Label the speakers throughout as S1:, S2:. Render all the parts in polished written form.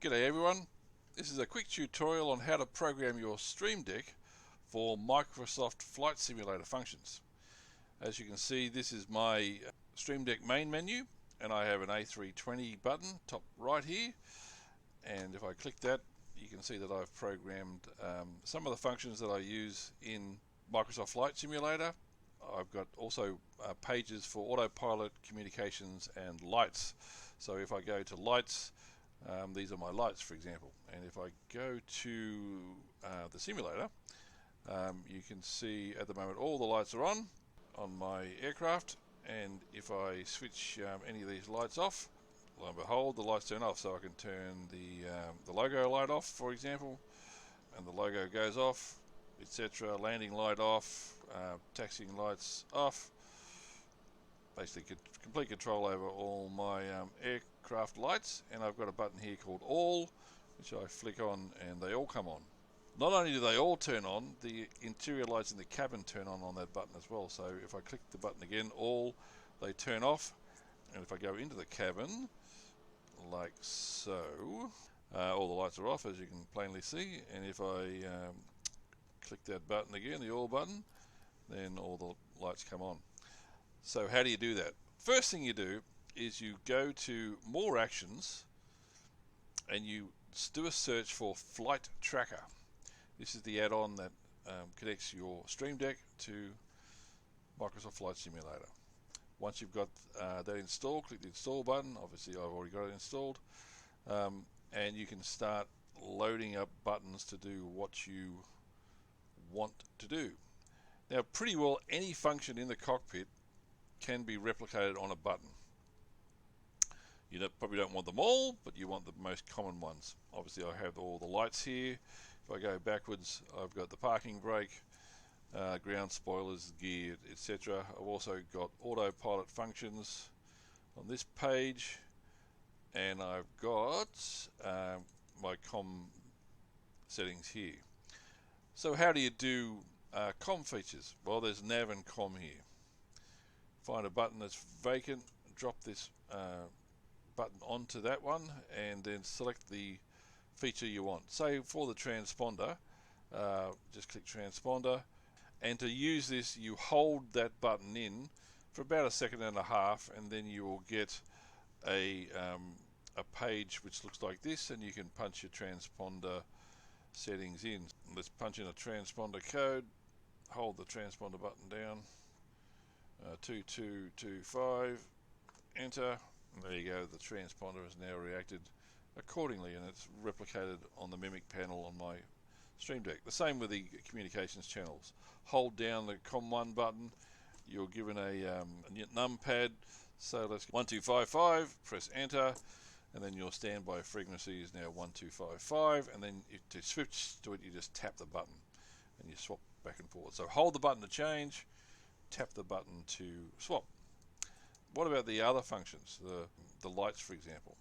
S1: G'day everyone. This is a quick tutorial on how to program your Stream Deck for Microsoft Flight Simulator functions. As you can see, this is my Stream Deck main menu, and I have an A320 button top right here, and if I click that, you can see that I've programmed some of the functions that I use in Microsoft Flight Simulator. I've got also pages for autopilot, communications and lights. So if I go to lights, these are my lights, for example, and if I go to the simulator, you can see at the moment all the lights are on my aircraft, and if I switch any of these lights off, lo and behold, the lights turn off. So I can turn the logo light off, for example, and the logo goes off, etc. Landing light off, taxiing lights off. Basically complete control over all my aircraft lights, and I've got a button here called All, which I flick on and they all come on. Not only do they all turn on, the interior lights in the cabin turn on that button as well. So if I click the button again, All, they turn off, and if I go into the cabin like so, all the lights are off, as you can plainly see, and if I click that button again, the All button, then all the lights come on. So how do you do that? First thing you do is you go to More Actions and you do a search for Flight Tracker. This is the add-on that connects your Stream Deck to Microsoft Flight Simulator. Once you've got that installed, click the Install button. Obviously I've already got it installed, and you can start loading up buttons to do what you want to do. Now, pretty well any function in the cockpit can be replicated on a button. You probably don't want them all, but you want the most common ones. Obviously I have all the lights here. If I go backwards, I've got the parking brake, ground spoilers, gear, etc. I've also got autopilot functions on this page, and I've got my COM settings here. So how do you do COM features? Well, there's nav and COM here. Find a button that's vacant, drop this button onto that one, and then select the feature you want. Say for the transponder, just click transponder, and to use this you hold that button in for about a second and a half, and then you will get a page which looks like this, and you can punch your transponder settings in. Let's punch in a transponder code, hold the transponder button down, 2225, enter, and there you go. The transponder has now reacted accordingly, and it's replicated on the Mimic panel on my Stream Deck. The same with the communications channels. Hold down the COM1 button, you're given a numpad, so let's 1255, press enter, and then your standby frequency is now 1255, and then to switch to it you just tap the button and you swap back and forth. So hold the button to change, tap the button to swap. What about the other functions, the lights, for example?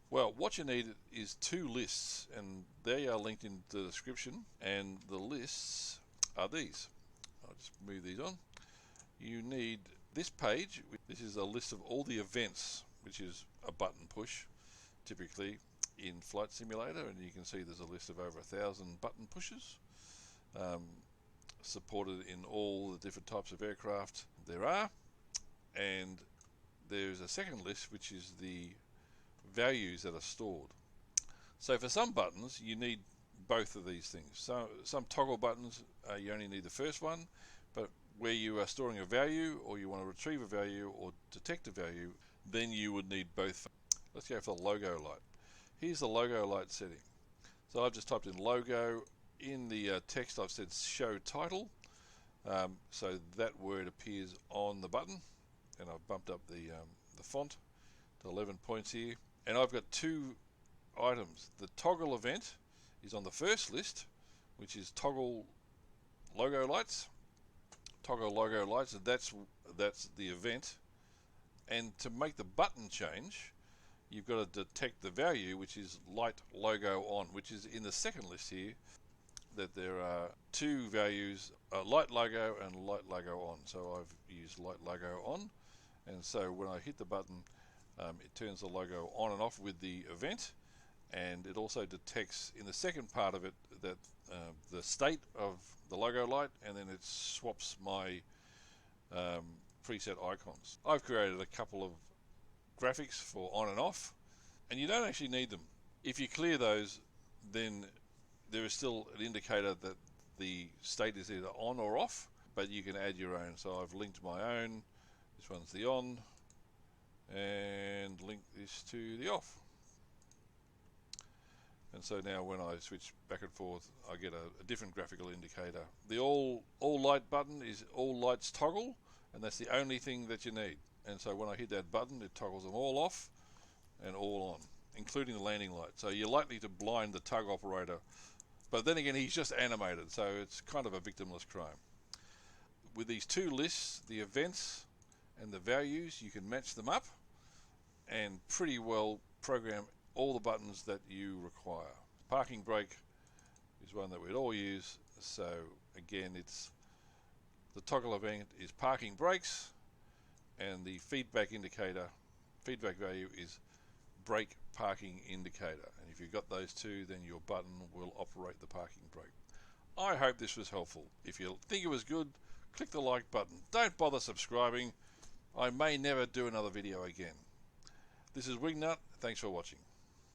S1: Well, what you need is two lists, and they are linked in the description, and the lists are these. I'll just move these on. You need this page. This is a list of all the events, which is a button push typically in Flight Simulator, and you can see there's a list of over 1,000 button pushes, supported in all the different types of aircraft there are. And there's a second list which is the values that are stored. So for some buttons you need both of these things. So some toggle buttons you only need the first one, but where you are storing a value, or you want to retrieve a value or detect a value, then you would need both. Let's go for the logo light. Here's the logo light setting. So I've just typed in logo. In the text I've said show title, so that word appears on the button, and I've bumped up the font to 11 points here, and I've got two items. The toggle event is on the first list, which is toggle logo lights. Toggle logo lights, and that's the event. And to make the button change, you've got to detect the value, which is light logo on, which is in the second list here, that there are two values, light logo and light logo on. So I've used light logo on, and so when I hit the button, it turns the logo on and off with the event, and it also detects in the second part of it that the state of the logo light, and then it swaps my preset icons. I've created a couple of graphics for on and off, and you don't actually need them. If you clear those, then there is still an indicator that the state is either on or off, but you can add your own. So I've linked my own. This one's the on, and link this to the off. And so now when I switch back and forth, I get a different graphical indicator. The all light button is all lights toggle, and that's the only thing that you need. And so when I hit that button, it toggles them all off and all on, including the landing light. So you're likely to blind the tug operator, but then again, he's just animated, so it's kind of a victimless crime. With these two lists, the events and the values, you can match them up and pretty well program all the buttons that you require. Parking brake is one that we'd all use. So again, it's the toggle event is parking brakes, and the feedback value is brake parking indicator. And if you've got those two, then your button will operate the parking brake. I hope this was helpful. If you think it was good, click the like button. Don't bother subscribing. I may never do another video again. This is Wingnut. Thanks for watching.